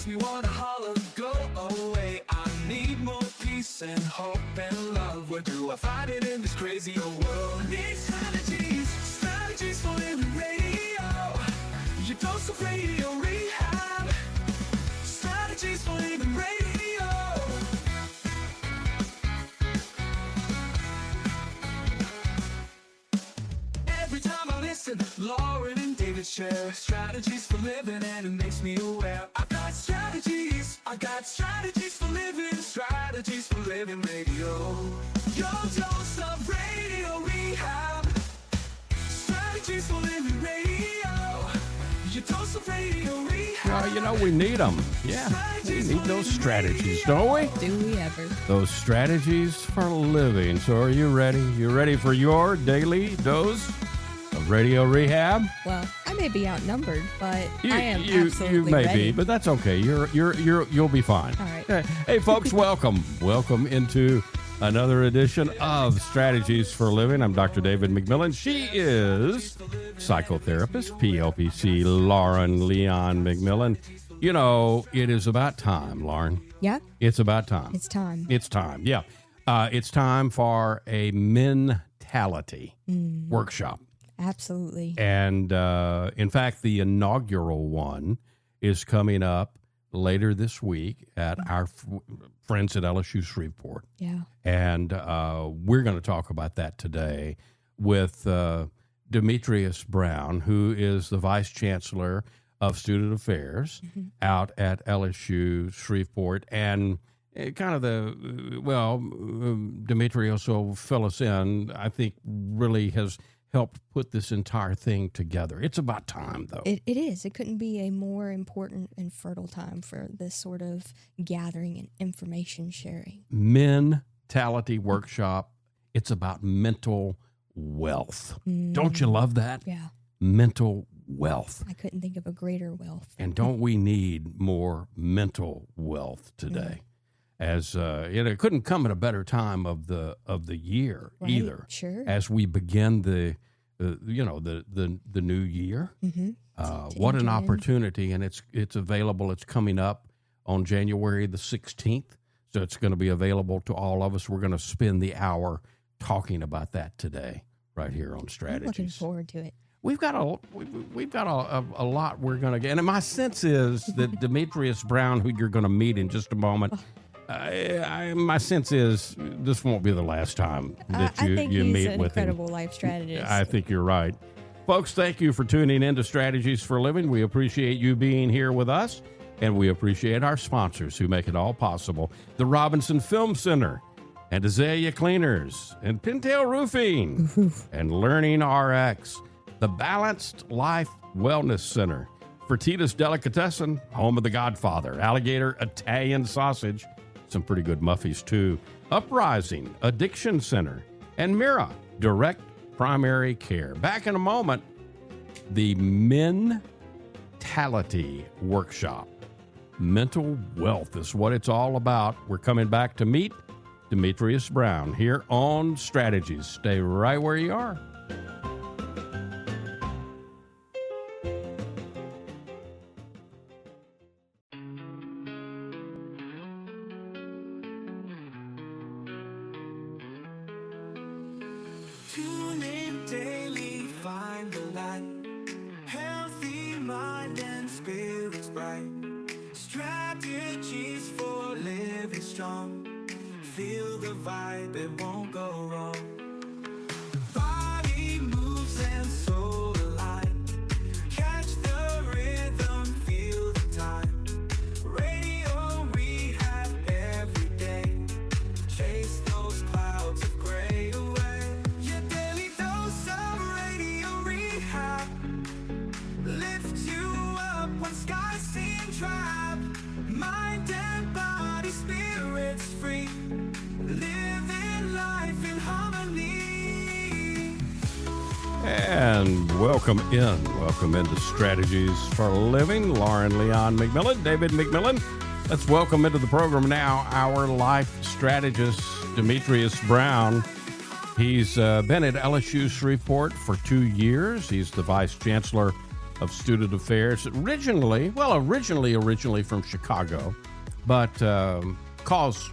makes me wanna holler, go away. I need more peace and hope and love. Where do I find it in this crazy old world? Need strategies, strategies for living radio. Your dose of radio rehab. Strategies for living radio. Every time I listen, Lauren and David share strategies for living, and it makes me aware. I got strategies for living, strategies for living radio. Your dose of radio rehab. Strategies for living radio. Your dose of radio rehab. Well, you know, we need them. Yeah, we need those strategies, don't we? Do we ever? Those strategies for living. So are you ready? You ready for your daily dose of radio rehab? Well, I may be outnumbered, but I am You absolutely may ready. be, but that's okay. You'll be fine. All right. Hey, folks, welcome into another edition of Strategies for Living. I'm Dr. David McMillian. She is psychotherapist, PLPC, Lauren Leon McMillian. You know, it is about time, Lauren. Yeah? It's about time. It's time. It's time, yeah. It's time for a mentality workshop. Absolutely. And, in fact, the inaugural one is coming up later this week at our friends at LSU Shreveport. Yeah. And we're going to talk about that today with Demitrius Brown, who is the Vice Chancellor of Student Affairs out at LSU Shreveport. And kind of Demitrius will fill us in, I think really has helped put this entire thing together. It's about time, though. It is. It couldn't be a more important and fertile time for this sort of gathering and information sharing. Mentality workshop. It's about mental wealth. Don't you love that? Yeah. Mental wealth. I couldn't think of a greater wealth. And don't we need more mental wealth today? As it couldn't come at a better time of the year Right, either. sure. As we begin the new year. What an opportunity, and it's available. It's coming up on January the 16th, so it's going to be available to all of us. We're going to spend the hour talking about that today, right here on Strategies. I'm looking forward to it. We've got a lot we're going to get, and my sense is that Demitrius Brown, who you're going to meet in just a moment. My sense is this won't be the last time that you meet with him. I think he's an incredible life strategist. I think you're right. Folks, thank you for tuning in to Strategies for Living. We appreciate you being here with us, and we appreciate our sponsors who make it all possible. The Robinson Film Center, and Azalea Cleaners, and Pintail Roofing, and Learning RX, the Balanced Life Wellness Center, Fertitas Delicatessen, home of the Godfather, Alligator Italian Sausage, some pretty good muffies too, Uprising Addiction Center, and Mira Direct Primary Care. Back in a moment, the Mentality Workshop. Mental wealth is what it's all about. We're coming back to meet Demitrius Brown here on Strategies. Stay right where you are. Tune in daily, find the light. Healthy mind and spirits bright. Strategies for living strong. Feel the vibe, it won't go wrong. Body moves and soul aligned. Catch the rhythm, feel the time. Radio rehab every day. Chase those clouds of gray away. Your daily dose of radio rehab. Lift you up when skies seem trapped. Mind and body, spirits free. Living life in harmony. And welcome into Strategies for Living. Lauren Leon McMillian, David McMillian. Let's welcome into the program now our life strategist, Demitrius Brown. He's been at LSU Shreveport for 2 years. He's the Vice Chancellor of Student Affairs. Originally from Chicago, but calls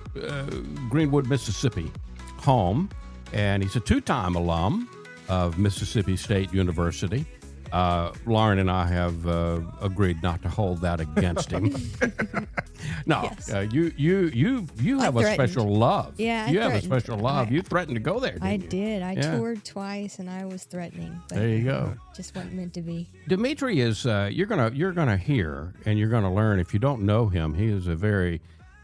Greenwood, Mississippi home. And he's a two-time alum of Mississippi State University. Lauren and I have agreed not to hold that against him. No, Yes. you have a special love. Yeah, you have a special love. You threatened to go there, didn't I you? did. I Yeah. toured twice, and I was threatening. But There you go. Just wasn't meant to be. Dimitri is you're gonna hear and you're gonna learn. If you don't know him, he is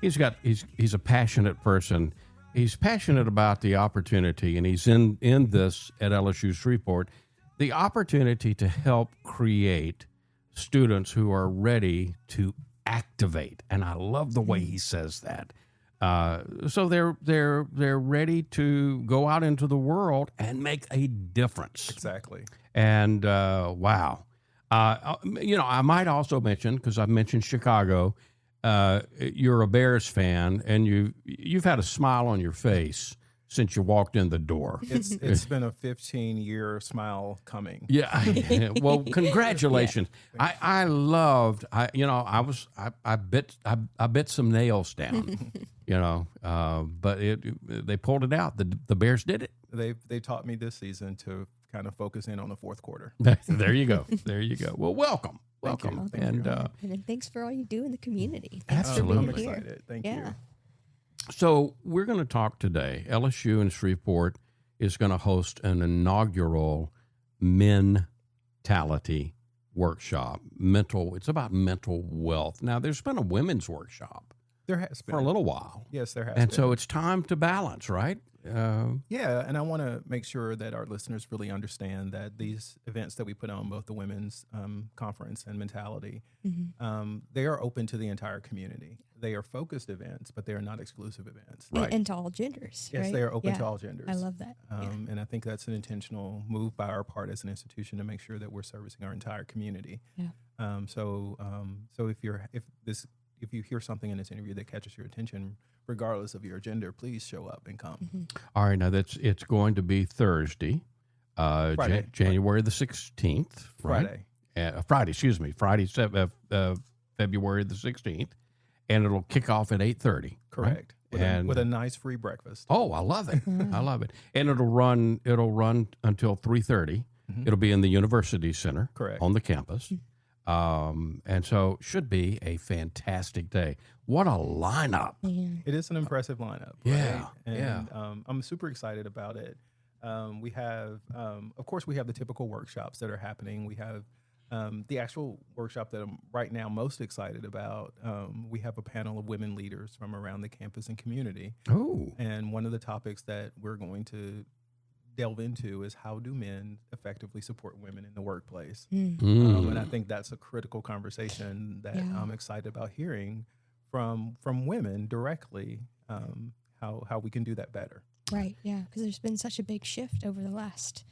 he's a passionate person. He's passionate about the opportunity, and he's in this at LSU Shreveport, the opportunity to help create students who are ready to activate. And I love the way he says that. So they're ready to go out into the world and make a difference. Exactly. And wow, I might also mention, because I've mentioned Chicago, you're a Bears fan, and you've had a smile on your face since you walked in the door. It's been a 15-year smile coming. Yeah. Well, congratulations. Yeah. I loved. I bit some nails down. But they pulled it out. The Bears did it. They taught me this season to kind of focus in on the fourth quarter. There you go. There you go. Well, welcome. Thank you. Welcome. Thank And you. And then thanks for all you do in the community. Thanks Absolutely. for I'm being here. excited. Thank Yeah. you. so we're going to talk today. LSU in Shreveport is going to host an inaugural mentality workshop. It's about mental wealth. Now, there's been a women's workshop There has been. for a little while. Yes, there has And been. so it's time to balance, right? Yeah, and I want to make sure that our listeners really understand that these events that we put on, both the women's conference and mentality, they are open to the entire community. They are focused events, but they are not exclusive events. And to all genders. Yes, right? they are open Yeah. to all genders. I love that. And I think that's an intentional move by our part as an institution to make sure that we're servicing our entire community. Yeah. So if you hear something in this interview that catches your attention, regardless of your gender, please show up and come. All right. Now, it's going to be Thursday, Friday. January the 16th. Right? Friday, February the 16th. And it'll kick off at 8:30. Correct. Right? With a nice free breakfast. Oh, I love it. I love it. And it'll run until 3:30. It'll be in the University Center. Correct. On the campus. And so should be a fantastic day. What a lineup. Man. It is an impressive lineup. Yeah, Right? And I'm super excited about it. We have, of course, we have the typical workshops that are happening. We have the actual workshop that I'm right now most excited about. We have a panel of women leaders from around the campus and community. Oh. And one of the topics that we're going to delve into is how do men effectively support women in the workplace? And I think that's a critical conversation that I'm excited about hearing from women directly, how we can do that better. Right. Yeah. Because there's been such a big shift over the last,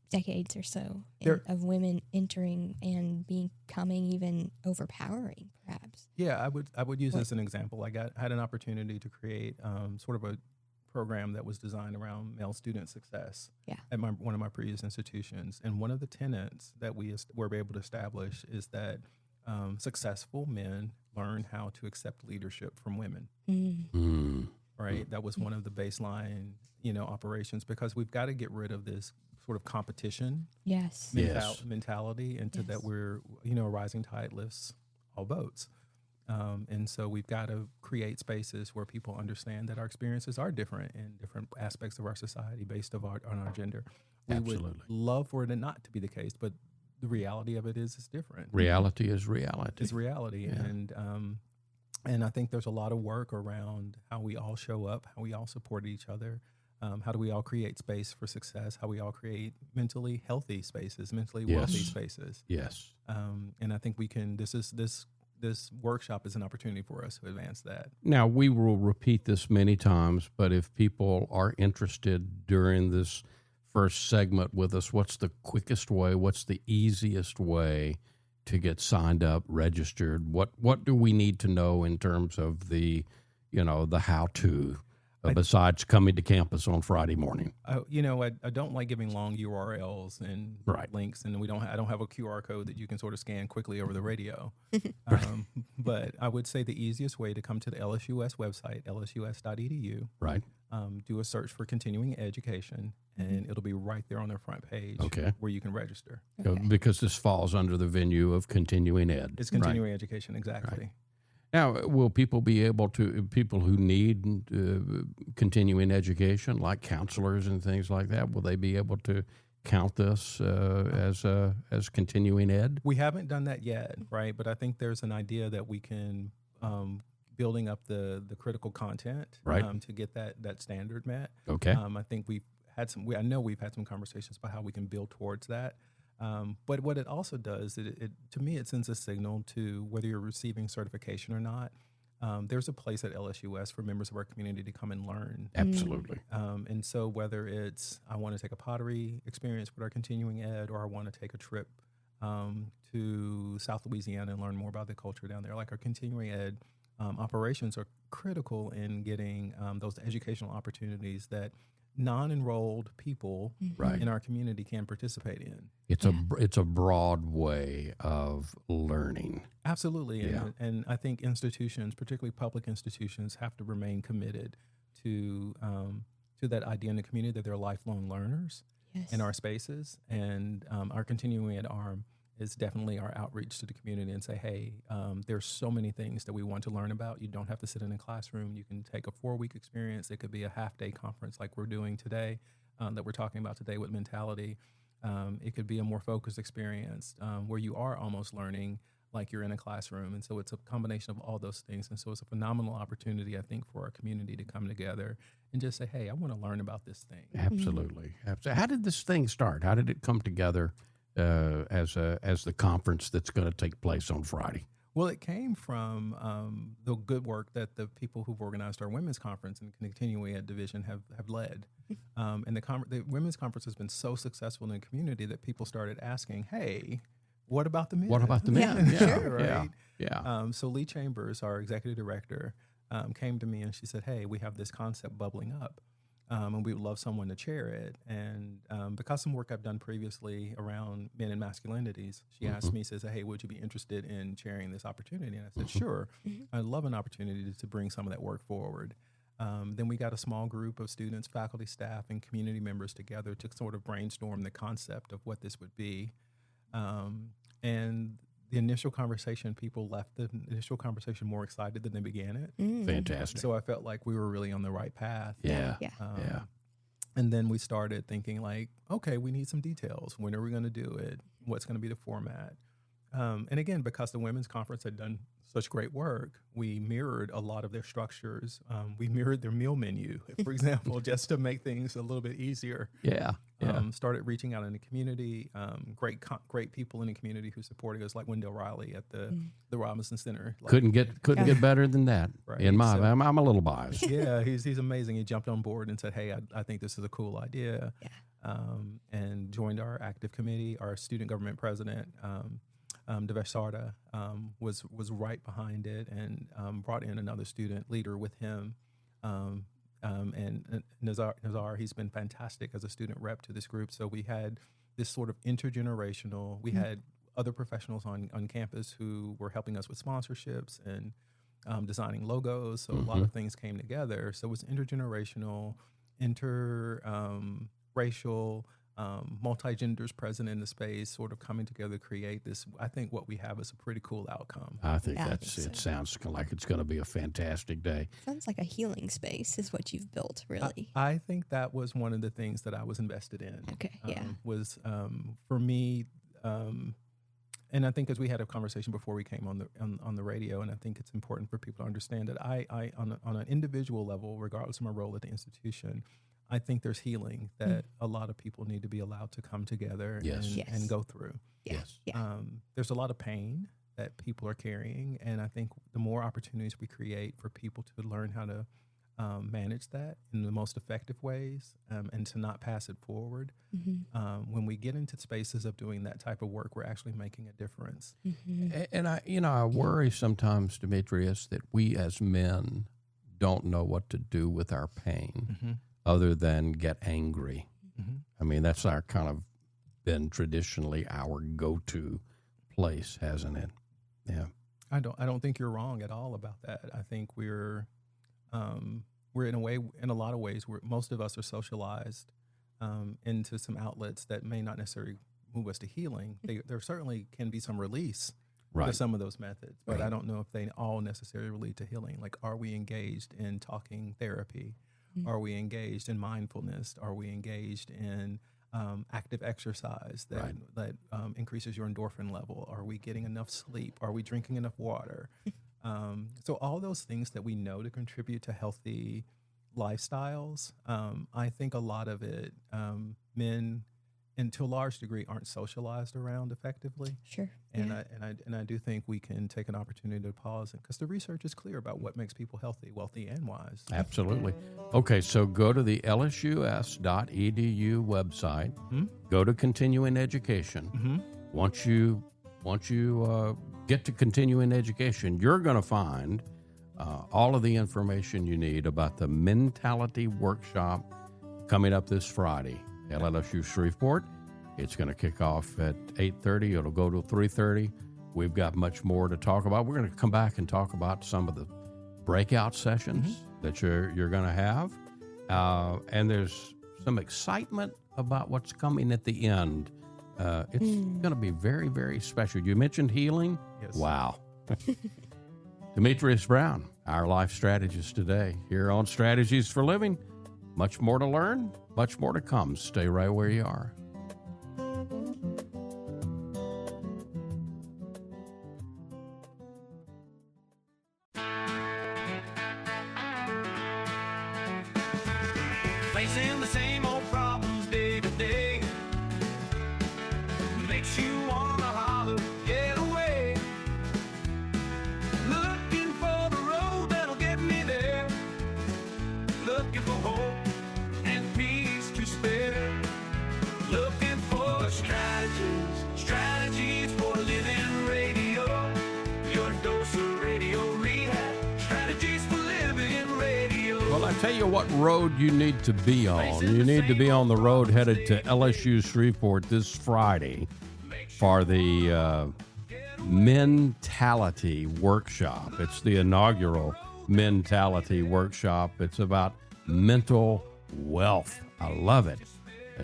decades or so of women entering and becoming even overpowering, perhaps. Yeah, I would use as an example. I had an opportunity to create sort of a program that was designed around male student success at one of my previous institutions. And one of the tenets that we were able to establish is that successful men learn how to accept leadership from women. Right? That was one of the baseline, operations, because we've got to get rid of this sort of competition mentality into that we're, a rising tide lifts all boats. And so we've got to create spaces where people understand that our experiences are different in different aspects of our society based on our gender. We would love for it not to be the case, but the reality of it is it's different. Reality is reality. It's reality. Yeah. And I think there's a lot of work around how we all show up, how we all support each other. How do we all create space for success? How we all create mentally healthy spaces, mentally wealthy spaces. Yes. And I think we can, this workshop is an opportunity for us to advance that. Now, we will repeat this many times, but if people are interested during this first segment with us, what's the quickest way? What's the easiest way to get signed up, registered? What do we need to know in terms of the how-to? besides coming to campus on Friday morning. I don't like giving long URLs and Right. links, and I don't have a QR code that you can sort of scan quickly over the radio. But I would say the easiest way to come to the LSUS website, lsus.edu, Right. do a search for continuing education, and it'll be right there on their front page where you can register. Because this falls under the venue of continuing ed. It's continuing education, exactly. Right. Now, will people who need continuing education, like counselors and things like that, will they be able to count this as continuing ed? We haven't done that yet, right? But I think there's an idea that we can building up the critical content to get that standard met. Okay. I think I know we've had some conversations about how we can build towards that. But what it also does, to me, it sends a signal to whether you're receiving certification or not. There's a place at LSUS for members of our community to come and learn. Absolutely. And so whether it's I want to take a pottery experience with our continuing ed, or I want to take a trip to South Louisiana and learn more about the culture down there, like our continuing ed operations are critical in getting those educational opportunities that non-enrolled people in our community can participate in. It's a broad way of learning. Absolutely. And I think institutions, particularly public institutions, have to remain committed to that idea in the community that they're lifelong learners in our spaces. And our continuing ed arm is definitely our outreach to the community and say, hey, there's so many things that we want to learn about. You don't have to sit in a classroom. You can take a 4-week experience. It could be a half-day conference like we're doing today, that we're talking about today with Mentality. It could be a more focused experience where you are almost learning like you're in a classroom. And so it's a combination of all those things. And so it's a phenomenal opportunity, I think, for our community to come together and just say, hey, I want to learn about this thing. Absolutely. How did this thing start? How did it come together as the conference that's going to take place on Friday? Well, it came from the good work that the people who've organized our women's conference and continuing ed division have led. And the women's conference has been so successful in the community that people started asking, hey, what about the men? What about the men? Right? Yeah. So Lee Chambers, our executive director, came to me and she said, hey, we have this concept bubbling up. And we would love someone to chair it. And because some work I've done previously around men and masculinities, she asked me, says, hey, would you be interested in chairing this opportunity? And I said, sure. I'd love an opportunity to bring some of that work forward. Then we got a small group of students, faculty, staff, and community members together to sort of brainstorm the concept of what this would be. And the initial conversation, people left the initial conversation more excited than they began it. Fantastic. So I felt like we were really on the right path. Yeah. And then we started thinking like, okay, we need some details. When are we going to do it? What's going to be the format? And again, because the women's conference had done such great work, we mirrored a lot of their structures. We mirrored their meal menu, for example, just to make things a little bit easier. Started reaching out in the community. Great people in the community who supported us, like Wendell Riley at the Robinson Center. Couldn't get better than that. Right. I'm a little biased. Yeah, he's amazing. He jumped on board and said, hey, I think this is a cool idea. And joined our active committee. Our student government president, Devesh Sarda, was right behind it and brought in another student leader with him. And Nazar, he's been fantastic as a student rep to this group. So we had this sort of intergenerational, we had other professionals on campus who were helping us with sponsorships and designing logos. So a lot of things came together. So it was intergenerational, racial, multi-genders present in the space, sort of coming together to create this. I think what we have is a pretty cool outcome. I think it sounds like it's going to be a fantastic day. Sounds like a healing space is what you've built, really. I think that was one of the things that I was invested in. Okay, was for me, and I think as we had a conversation before we came on the radio, and I think it's important for people to understand that I on an individual level, regardless of my role at the institution, I think there's healing that a lot of people need to be allowed to come together and go through. There's a lot of pain that people are carrying, and I think the more opportunities we create for people to learn how to manage that in the most effective ways and to not pass it forward. When we get into spaces of doing that type of work, we're actually making a difference. And I worry sometimes, Demitrius, that we as men don't know what to do with our pain Mm-hmm. other than get angry. Mm-hmm. I mean, that's our kind of been traditionally our go-to place, hasn't it? Yeah. I don't think you're wrong at all about that. I think we're in a lot of ways, most of us are socialized into some outlets that may not necessarily move us to healing. There certainly can be some release to some of those methods, but I don't know if they all necessarily lead to healing. Like, are we engaged in talking therapy? Mm-hmm. Are we engaged in mindfulness? Are we engaged in active exercise that increases your endorphin level? Are we getting enough sleep? Are we drinking enough water? So all those things that we know to contribute to healthy lifestyles, I think a lot of it, men, and to a large degree, aren't socialized around effectively. Sure. And I do think we can take an opportunity to pause, because the research is clear about what makes people healthy, wealthy, and wise. Absolutely. Okay, so go to the lsus.edu website. Mm-hmm. Go to continuing education. Mm-hmm. Once you get to continuing education, you're going to find all of the information you need about the mentality workshop coming up this Friday at LSU Shreveport. It's going to kick off at 8:30. It'll go to 3:30. We've got much more to talk about. We're going to come back and talk about some of the breakout sessions that you're going to have. And there's some excitement about what's coming at the end. It's going to be very, very special. You mentioned healing. Yes. Wow. Demitrius Brown, our life strategist today, here on Strategies for Living. Much more to learn, much more to come. Stay right where you are. Facing the same old problems day to day makes you wanna holler, get away. Looking for the road that'll get me there. Looking for hope and peace to spare. Looking for strategies for living radio. Your dose of radio rehab. Strategies for living radio. Well, I tell you what road you need to be on. You need to be on the road headed to LSU Shreveport this Friday for the Mentality Workshop. It's the inaugural Mentality Workshop. It's about mental wealth. I love it.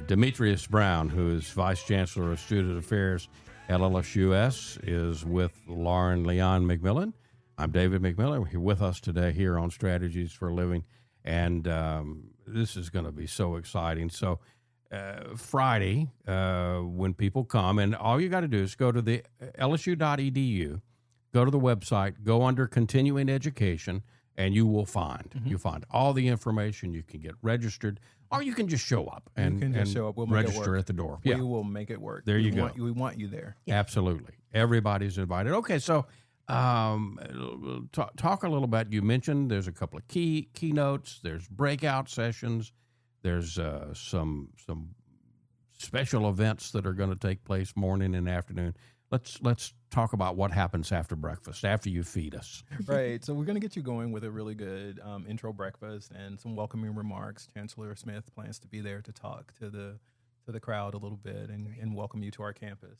Demitrius Brown, who is Vice Chancellor of Student Affairs at LSUS, is with Lauren Leon McMillian. I'm David McMillian. You're with us today here on Strategies for Living, and this is going to be so exciting. So Friday, when people come, and all you got to do is go to the lsu.edu, go to the website, go under Continuing Education, and you will find you'll find all the information. You can get registered, or you can just show up and show up. We'll make it register work. at the door. We will make it work. There you go. We want you there. Yeah. Absolutely. Everybody's invited. Okay, so talk a little about, you mentioned there's a couple of keynotes, there's breakout sessions, there's some special events that are going to take place morning and afternoon. Let's talk about what happens after breakfast, after you feed us. Right. So we're going to get you going with a really good intro breakfast and some welcoming remarks. Chancellor Smith plans to be there to talk to the crowd a little bit and welcome you to our campus.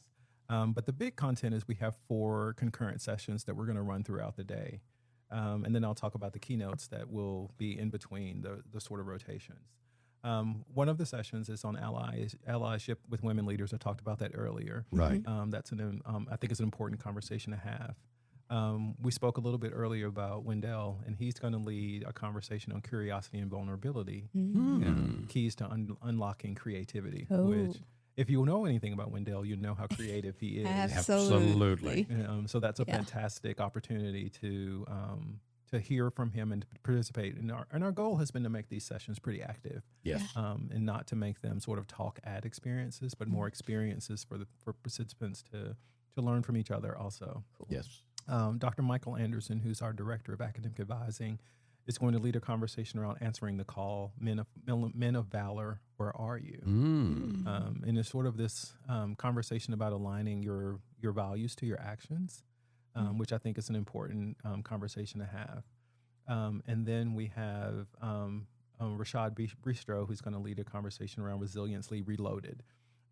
But the big content is we have 4 concurrent sessions that we're going to run throughout the day. And then I'll talk about the keynotes that will be in between the sort of rotations. One of the sessions is on allyship with women leaders. I talked about that earlier. Right. That's I think it's an important conversation to have. We spoke a little bit earlier about Wendell, and he's going to lead a conversation on curiosity and vulnerability, keys to unlocking creativity, which, if you know anything about Wendell, you know how creative he is. Absolutely. So that's a fantastic opportunity to hear from him and to participate. And our goal has been to make these sessions pretty active. Yes. And not to make them sort of talk ad experiences, but more experiences for participants to learn from each other also. Cool. Yes. Dr. Michael Anderson, who's our Director of Academic Advising, is going to lead a conversation around answering the call, men of valor, where are you? And it's sort of this conversation about aligning your values to your actions, which I think is an important conversation to have. And then we have Rashad Bistro, who's going to lead a conversation around Resiliently Reloaded,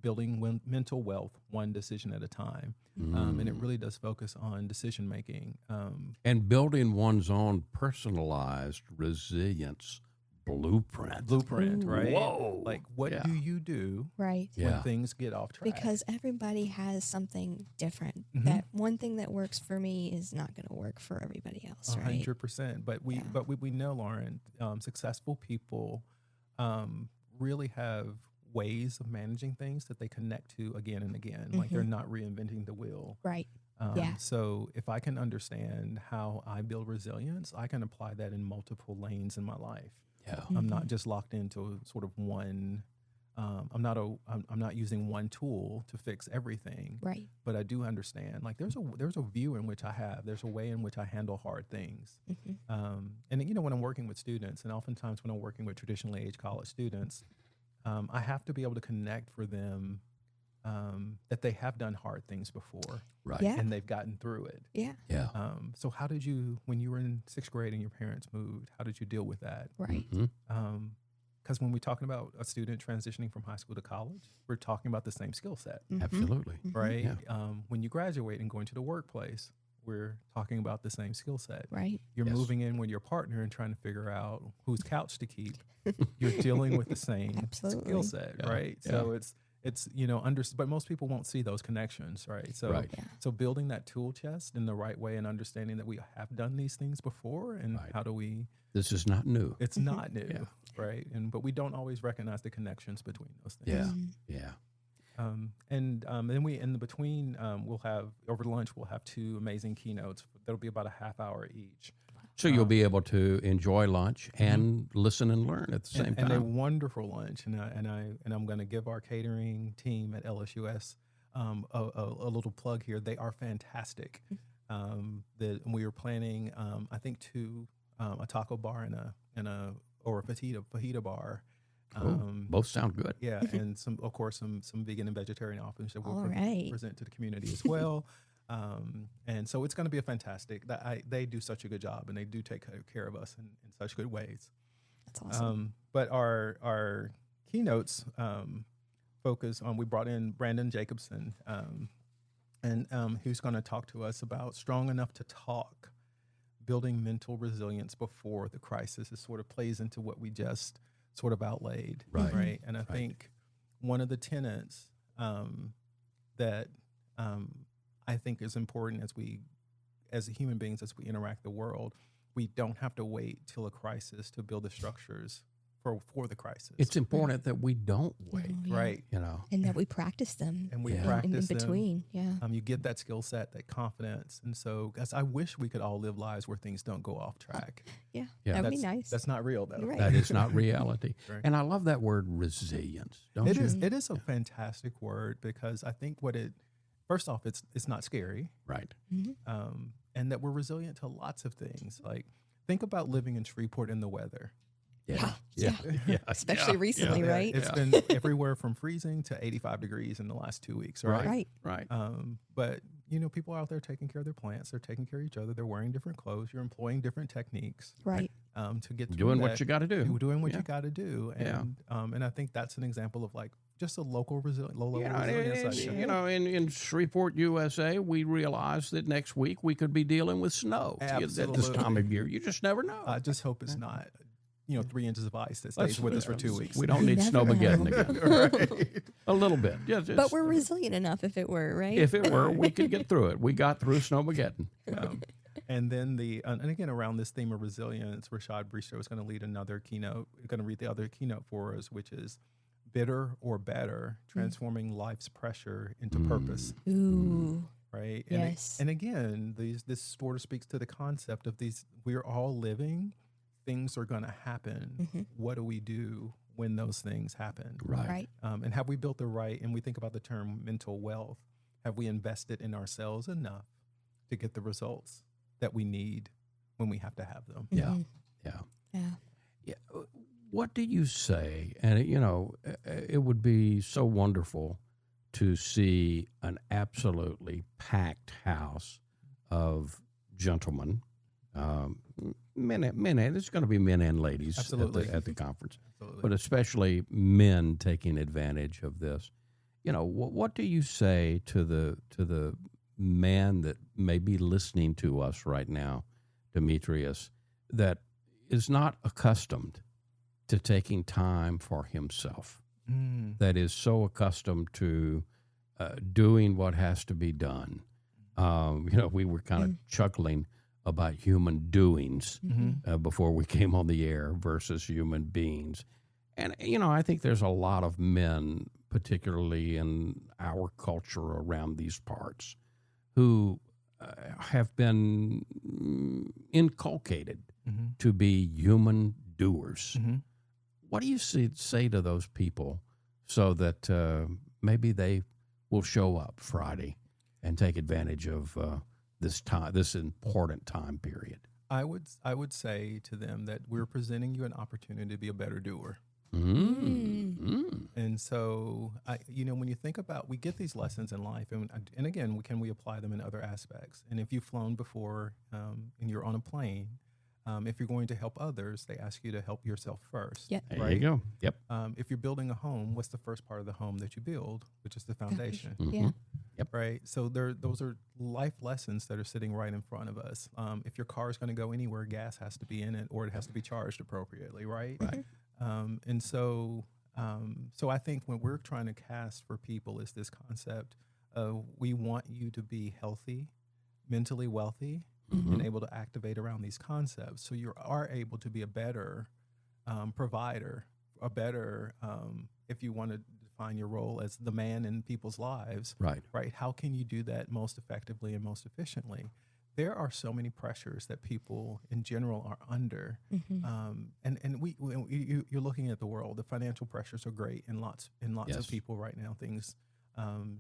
building mental wealth one decision at a time. And it really does focus on decision making. And building one's own personalized resilience blueprint. Blueprint, right? Whoa. Like, what do you do right when things get off track? because everybody has something different. That one thing that works for me is not going to work for everybody else, right? 100%. But we know, Lauren, successful people really have ways of managing things that they connect to again and again. Like, they're not reinventing the wheel. Right. So if I can understand how I build resilience, I can apply that in multiple lanes in my life. Yeah. I'm not just locked into sort of one. I'm not using one tool to fix everything. Right. But I do understand. Like, there's a view in which I have. There's a way in which I handle hard things. And when I'm working with students, and oftentimes when I'm working with traditionally aged college students, I have to be able to connect for them that they have done hard things before, Right. Yeah. and they've gotten through it. Yeah. Yeah. So how did you, when you were in 6th grade and your parents moved, how did you deal with that? Right. Because when we're talking about a student transitioning from high school to college, we're talking about the same skill set, Absolutely. right? Yeah. When you graduate and go into the workplace, we're talking about the same skill set. Right. You're Yes. moving in with your partner and trying to figure out whose couch to keep. You're dealing with the same Absolutely. skill set, Yeah. right? Yeah. So it's but most people won't see those connections, right? So Right. so building that tool chest in the right way and understanding that we have done these things before, and Right. how do we? This is not new. It's not new, Yeah. right? But we don't always recognize the connections between those things. Yeah. Yeah. And then we in the between we'll have over lunch we'll have 2 amazing keynotes that'll be about a half hour each. So you'll be able to enjoy lunch and listen and learn at the same And a time. wonderful lunch, and I'm going to give our catering team at LSUS a little plug here. They are fantastic. We were planning, I think, a taco bar and a fajita bar. Both sound good. Yeah, and some vegan and vegetarian options that we'll All right. present to the community as well. And so it's going to be a fantastic. They do such a good job, and they do take care of us in such good ways. That's awesome. But our keynotes focus on. We brought in Brandon Jacobson, and who's going to talk to us about strong enough to talk, building mental resilience before the crisis. It sort of plays into what we just sort of outlaid, right? And I think one of the tenets that I think is important as human beings, as we interact the world, we don't have to wait till a crisis to build the structures for the crisis. It's important that we don't wait, Yeah. right. And that we practice them. And we Yeah. practice in them. between. Yeah. You get that skill set, that confidence. And so, guys, I wish we could all live lives where things don't go off track. Yeah. Yeah. That would be That's- nice. That's not real, though. Right. That is not reality. Right. And I love that word resilience. Don't It you? is. It is a fantastic word, because I think first off, it's not scary, Right. and that we're resilient to lots of things. Like, think about living in Shreveport in the weather. Yeah. Yeah. Yeah. Especially Yeah. recently, Yeah. right? It's been everywhere from freezing to 85 degrees in the last 2 weeks, right? Right. Right. But people are out there taking care of their plants. They're taking care of each other. They're wearing different clothes. You're employing different techniques, Right. to get through Doing what that. you got to do. You're doing what Yeah. you got to do, Yeah. and I think that's an example of like just a low level Yeah, resilience. in Shreveport, USA, we realized that next week we could be dealing with snow at this Absolutely. time of year. You just never know. I just hope it's not 3 inches of ice that stays with us for 2 weeks. We don't need Never Snowmageddon know. again. A little bit. Yeah, But we're resilient enough if it were, right? if it were, we could get through it. We got through Snowmageddon. And then and again, around this theme of resilience, Rashad Bistro is going to lead another keynote. Going to read the other keynote for us, which is Bitter or Better, Transforming Life's Pressure into Purpose. Ooh. Right? Yes. And again, this sort of speaks to the concept of we're all living, things are going to happen. What do we do when those things happen? Right. And have we built and we think about the term mental wealth, have we invested in ourselves enough to get the results that we need when we have to have them? Yeah. Yeah. Yeah. What do you say? And, it would be so wonderful to see an absolutely packed house of gentlemen, There's going to be men and ladies Absolutely. at the conference, Absolutely. but especially men taking advantage of this. What do you say to the man that may be listening to us right now, Demitrius, that is not accustomed to taking time for himself, that is so accustomed to doing what has to be done? We were kind of chuckling about human doings before we came on the air versus human beings. And, I think there's a lot of men, particularly in our culture around these parts, who have been inculcated to be human doers. What do you say to those people so that maybe they will show up Friday and take advantage of this important time period? I would say to them that we're presenting you an opportunity to be a better doer. And so, when you think about, we get these lessons in life, and again, can we apply them in other aspects? And if you've flown before and you're on a plane, if you're going to help others, they ask you to help yourself first. Yep. There you go. Yep. If you're building a home, what's the first part of the home that you build, which is the foundation? Yeah. Yep. Right. So those are life lessons that are sitting right in front of us. If your car is going to go anywhere, gas has to be in it, or it has to be charged appropriately. Right. Right. And so I think when we're trying to cast for people is this concept of, we want you to be healthy, mentally wealthy, and able to activate around these concepts. So you are able to be a better provider, a better, if you want to define your role as the man in people's lives, Right. right? How can you do that most effectively and most efficiently? There are so many pressures that people in general are under, and you're looking at the world. The financial pressures are great in lots Yes. of people right now. Things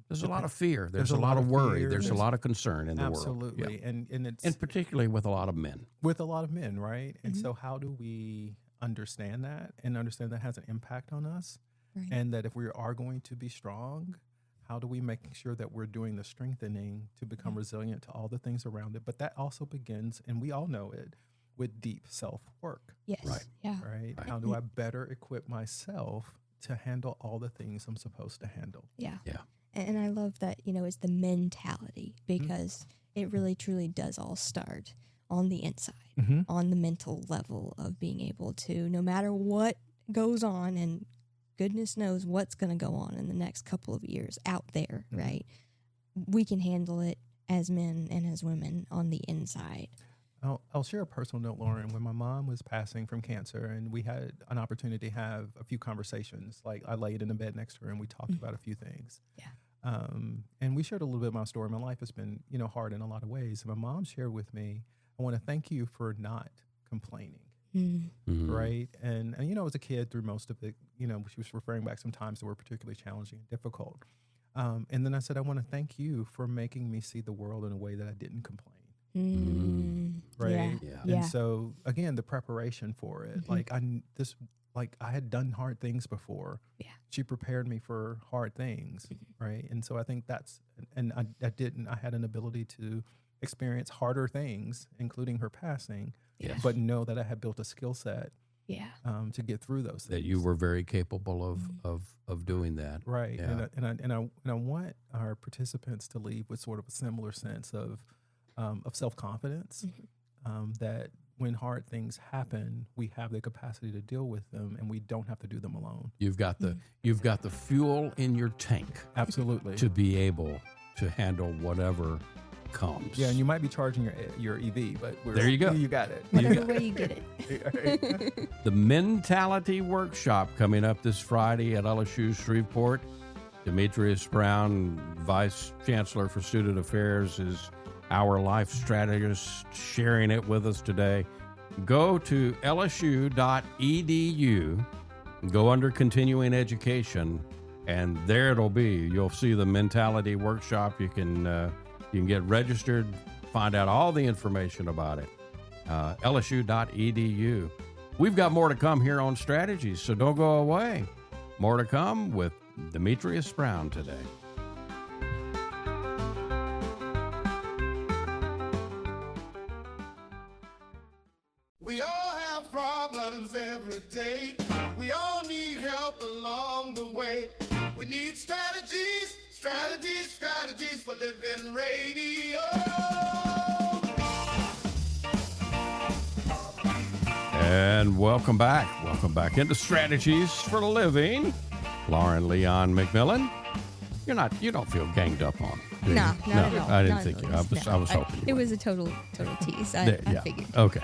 There's a lot of fear. There's a lot of worry. fear. There's a lot of concern in the world. Absolutely, Yeah. and it's And particularly with a lot of men. with a lot of men, right? And so, how do we understand that and understand that has an impact on us, Right. and that if we are going to be strong, how do we make sure that we're doing the strengthening to become resilient to all the things around it? But that also begins, and we all know it, with deep self-work, Yes. Right. Yeah. right? How do I better equip myself to handle all the things I'm supposed to handle? Yeah. Yeah. And I love that, it's the mentality, because it really truly does all start on the inside, on the mental level of being able to, no matter what goes on, and goodness knows what's going to go on in the next couple of years out there, right? We can handle it as men and as women on the inside. I'll share a personal note, Lauren. When my mom was passing from cancer, and we had an opportunity to have a few conversations, like I laid in the bed next to her and we talked about a few things. Yeah. And we shared a little bit of my story. My life has been, hard in a lot of ways. And my mom shared with me, I want to thank you for not complaining. Right. And, as a kid, through most of it, she was referring back some times that were particularly challenging and difficult. And then I said, I want to thank you for making me see the world in a way that I didn't complain. Right. Yeah. And so again, the preparation for it, I had done hard things before. Yeah. She prepared me for hard things. Right. And so I think I had an ability to experience harder things, including her passing, Yes. but know that I had built a skill set Yeah. to get through those things. That you were very capable of doing that. Right. Yeah. And I want our participants to leave with sort of a similar sense of self-confidence, that when hard things happen, we have the capacity to deal with them, and we don't have to do them alone. You've got the fuel in your tank Absolutely. to be able to handle whatever comes. Yeah, and you might be charging your EV, but There you go. You got it. Whatever way you get it. The Mentality Workshop coming up this Friday at LSU Shreveport. Demitrius Brown, Vice Chancellor for Student Affairs, is our life strategist sharing it with us today. Go to lsu.edu, go under continuing education, and there it'll be. You'll see the Mentality Workshop. You can get registered, find out all the information about it. lsu.edu. We've got more to come here on Strategies, so don't go away. More to come with Demitrius Brown today. We all have problems every day. We all need help along the way. We need strategies, strategies, strategies for living radio. And welcome back. Welcome back into Strategies for Living. Lauren Leon McMillian. You don't feel ganged up on. Do you? No, not at all. I didn't Not think in you. the least, I was hoping. It was a total tease. I figured. Okay.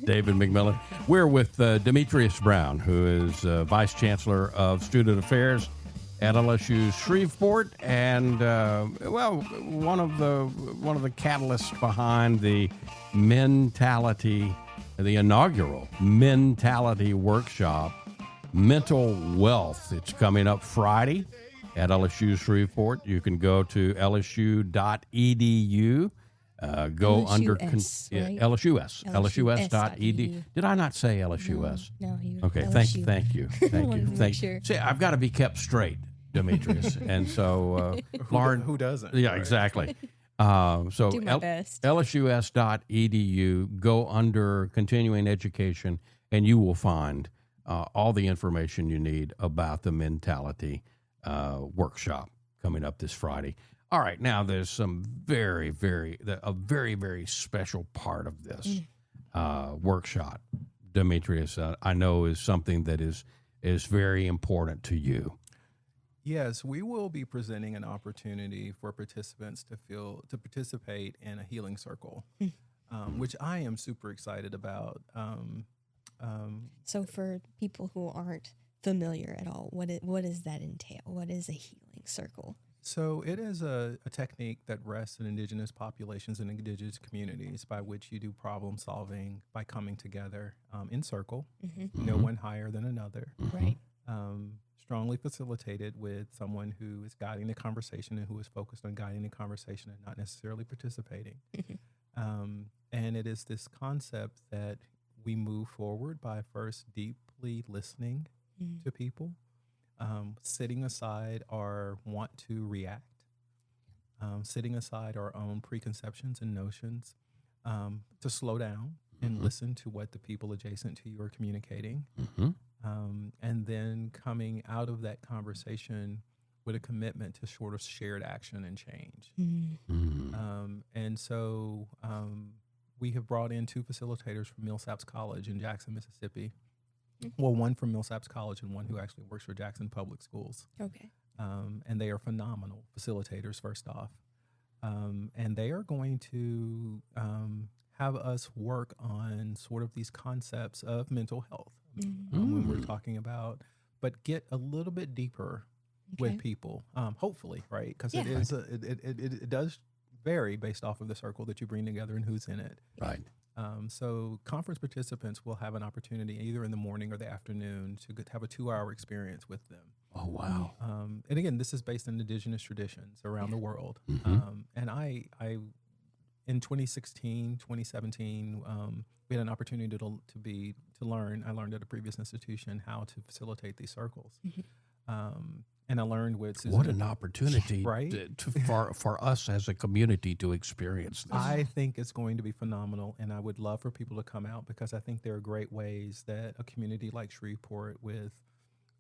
David McMillian. We're with Demitrius Brown, who is Vice Chancellor of Student Affairs at LSU Shreveport, and one of the catalysts behind the inaugural mentality workshop, Mental Wealth. It's coming up Friday at LSU Shreveport. You can go to lsu.edu. Go LSUS, under right? LSUS.edu. Did I not say LSUS? No, you. Okay, LSU. thank you. Sure. See, I've got to be kept straight, Demetrius, and so Lauren. Who doesn't? Yeah, right? exactly. So Do my best. LSUS.edu. Go under continuing education, and you will find all the information you need about the mentality workshop coming up this Friday. All right, now there's some very, very special part of this workshop, Demetrius. I know is something that is very important to you. Yes, we will be presenting an opportunity for participants to participate in a healing circle, which I am super excited about. So for people who aren't familiar at all, what does that entail? What is a healing circle? So it is a technique that rests in indigenous populations and indigenous communities by which you do problem solving by coming together in circle, no one higher than another. Right. Strongly facilitated with someone who is guiding the conversation and who is focused on guiding the conversation and not necessarily participating. And it is this concept that we move forward by first deeply listening to people, setting aside our want to react, setting aside our own preconceptions and notions, to slow down and listen to what the people adjacent to you are communicating. And then coming out of that conversation with a commitment to sort of shared action and change. And so we have brought in 2 facilitators from Millsaps College in Jackson, Mississippi. Well, one from Millsaps College and one who actually works for Jackson Public Schools. Okay. And they are phenomenal facilitators, first off. And they are going to have us work on sort of these concepts of mental health when we're talking about, but get a little bit deeper with people, hopefully, right? Because it does vary based off of the circle that you bring together and who's in it. Right. So conference participants will have an opportunity either in the morning or the afternoon to have a 2-hour experience with them. Oh, wow. And again, this is based on indigenous traditions around the world. And I in 2016, 2017, we had an opportunity to learn. I learned at a previous institution how to facilitate these circles. And I learned with Susan. What an opportunity, right? for us as a community to experience this. I think it's going to be phenomenal, and I would love for people to come out because I think there are great ways that a community like Shreveport, with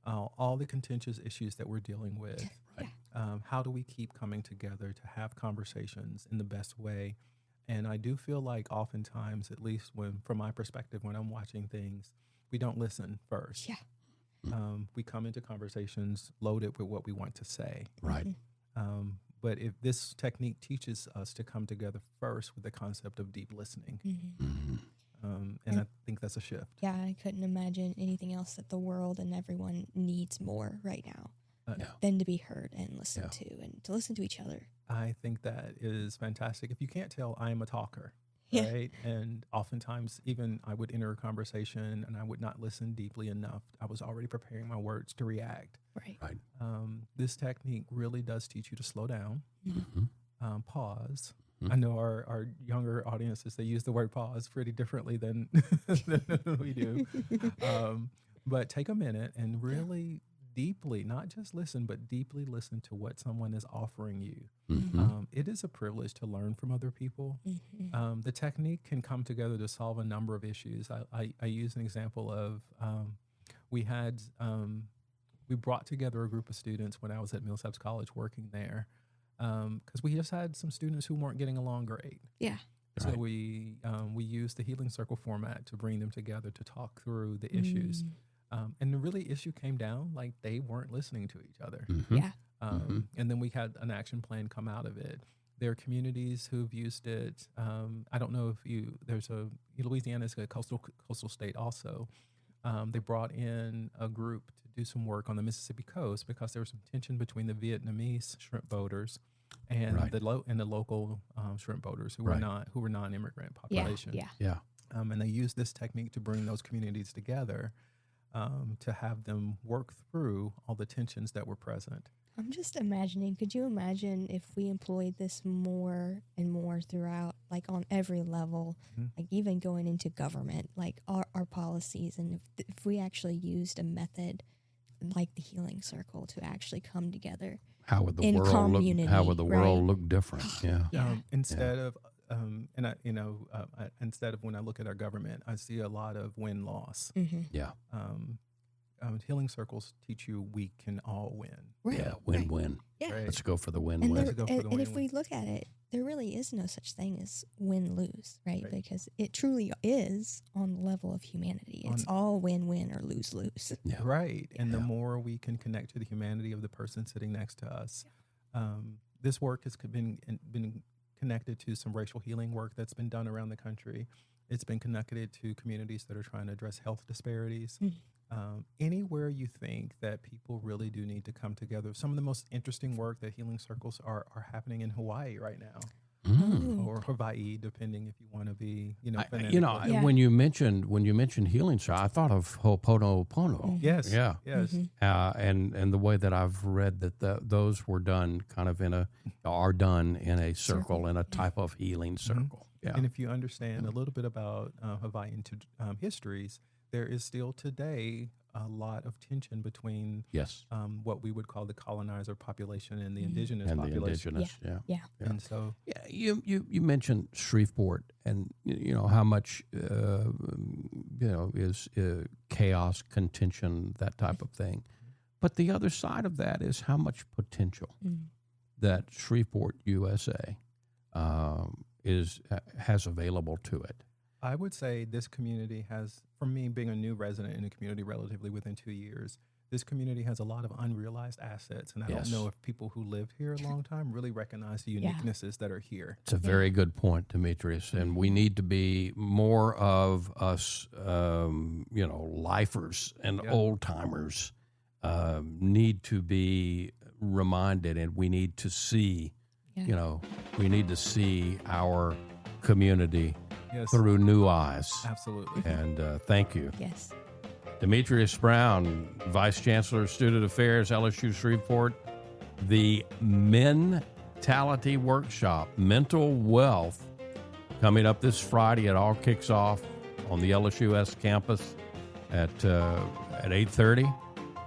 all the contentious issues that we're dealing with, how do we keep coming together to have conversations in the best way? And I do feel like oftentimes, at least from my perspective, when I'm watching things, we don't listen first. Yeah. We come into conversations loaded with what we want to say. Right. But if this technique teaches us to come together first with the concept of deep listening, and I think that's a shift. Yeah, I couldn't imagine anything else that the world and everyone needs more right now than to be heard and listened to, and to listen to each other. I think that is fantastic. If you can't tell, I am a talker. Yeah. Right. And oftentimes, even I would enter a conversation and I would not listen deeply enough. I was already preparing my words to react. Right. This technique really does teach you to slow down, pause. I know our younger audiences, they use the word pause pretty differently than we do. But take a minute and really deeply, not just listen, but deeply listen to what someone is offering you. It is a privilege to learn from other people. The technique can come together to solve a number of issues. I use an example of we brought together a group of students when I was at Millsaps College working there, because we just had some students who weren't getting along great. Yeah. So we used the healing circle format to bring them together to talk through the issues. And the really issue came down like they weren't listening to each other. Yeah. And then we had an action plan come out of it. There are communities who've used it. I don't know if Louisiana is a coastal state also. They brought in a group to do some work on the Mississippi coast because there was some tension between the Vietnamese shrimp boaters and the local shrimp boaters who were non-immigrant population. Yeah. And they used this technique to bring those communities together, to have them work through all the tensions that were present. I'm just imagining, could you imagine if we employed this more and more throughout, like on every level, like even going into government, like our policies, and if we actually used a method like the healing circle to actually come together? How would the in world community, look? How would the world right? look different? Yeah. Instead of instead of when I look at our government, I see a lot of win-loss. Yeah. Healing circles teach you we can all win. Right. Yeah. Win-win. Yeah. Right. Let's go for the And, win-win. and if we look at it, there really is no such thing as win-lose, right? Because it truly is on the level of humanity. It's all win-win or lose-lose. Yeah. Right. And the more we can connect to the humanity of the person sitting next to us, this work has been connected to some racial healing work that's been done around the country. It's been connected to communities that are trying to address health disparities. Anywhere you think that people really do need to come together. Some of the most interesting work that healing circles are happening in Hawaii right now. Or Hawaii, depending if you want to be, when you mentioned healing, so I thought of Ho'oponopono. Yes. Yeah. Yes. And the way that I've read that those were done are done in a circle, in a type of healing circle. Yeah. And if you understand a little bit about Hawaiian histories, there is still today a lot of tension between what we would call the colonizer population and the indigenous population. Yeah. And so, you mentioned Shreveport, and how much is chaos, contention, that type of thing. But the other side of that is how much potential that Shreveport, USA, has available to it. I would say this community has, for me, being a new resident in the community relatively within 2 years, this community has a lot of unrealized assets. And I don't know if people who lived here a long time really recognize the uniquenesses that are here. It's a very good point, Demitrius. And we need to be more of us, lifers and old timers need to be reminded, and we need to see, we need to see our community through new eyes. Absolutely. And thank you. Yes. Demitrius Brown, Vice Chancellor of Student Affairs, LSU Shreveport, the Mentality Workshop, Mental Wealth, coming up this Friday. It all kicks off on the LSUS campus at 8:30.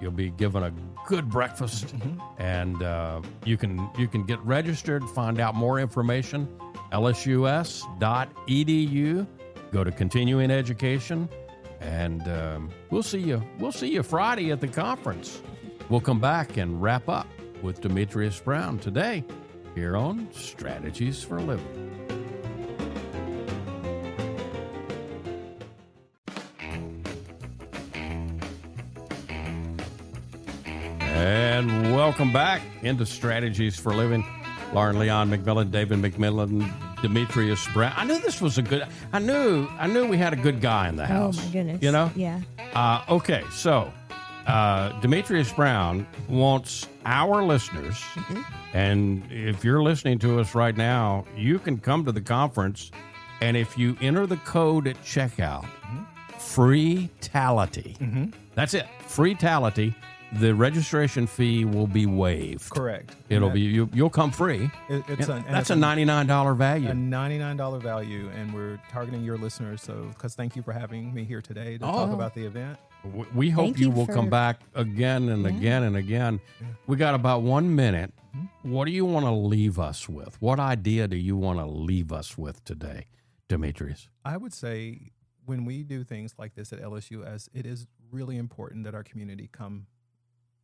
You'll be given a good breakfast, and you can get registered, find out more information, lsus.edu. Go to continuing education, and we'll see you Friday at the conference. We'll come back and wrap up with Demitrius Brown today here on Strategies for Living. And welcome back into Strategies for Living. Lauren Leon McMillian, David McMillian, Demitrius Brown. I knew this was I knew we had a good guy in the house. Oh, my goodness. Yeah. Okay, so Demitrius Brown wants our listeners, and if you're listening to us right now, you can come to the conference, and if you enter the code at checkout, Freetality, that's it, Freetality, the registration fee will be waived. Correct. It'll be you'll come free. That's a $99 value. A $99 value, and we're targeting your listeners. So, because thank you for having me here today to talk about the event. We hope you will come back again and again and again. We got about 1 minute. What do you want to leave us with? What idea do you want to leave us with today, Demitrius? I would say when we do things like this at LSU, as it is really important that our community come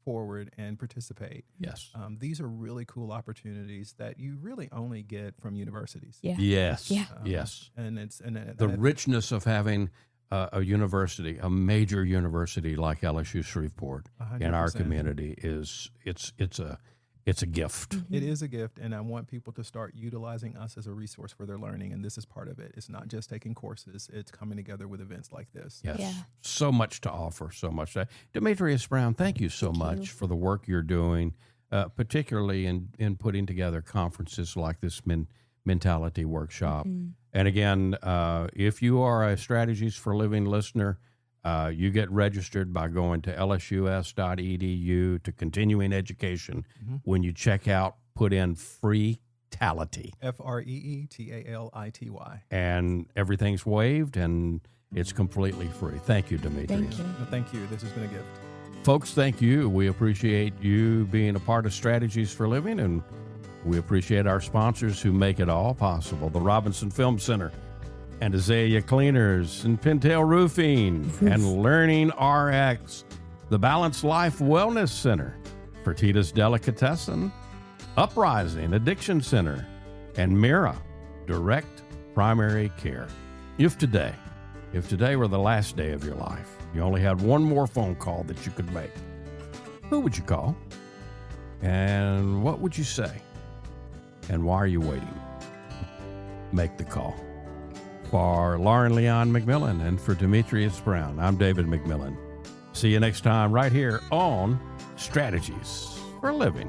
forward and participate. Yes. These are really cool opportunities that you really only get from universities. Yeah. Yes. Yeah. Yes. And it's the richness of having a university, a major university like LSU Shreveport 100%. in our community it's a gift. It is a gift, and I want people to start utilizing us as a resource for their learning, and this is part of it. It's not just taking courses, it's coming together with events like this. Yes. Yeah. So much to offer, so much. Demetrius Brown, thank you so much for the work you're doing, particularly in putting together conferences like this mentality workshop. And again, if you are a Strategies for Living listener, you get registered by going to lsus.edu to continuing education. When you check out, put in Freetality. Freetality. And everything's waived and it's completely free. Thank you, Demetrius. Thank you. Well, thank you. This has been a gift. Folks, thank you. We appreciate you being a part of Strategies for Living, and we appreciate our sponsors who make it all possible. The Robinson Film Center, and Azalea Cleaners, and Pintail Roofing, and Learning RX, the Balanced Life Wellness Center, Fertitas Delicatessen, Uprising Addiction Center, and Mira Direct Primary Care. If today were the last day of your life, you only had one more phone call that you could make, who would you call? And what would you say? And why are you waiting? Make the call. For Lauren Leon McMillian and for Demitrius Brown, I'm David McMillian. See you next time right here on Strategies for Living.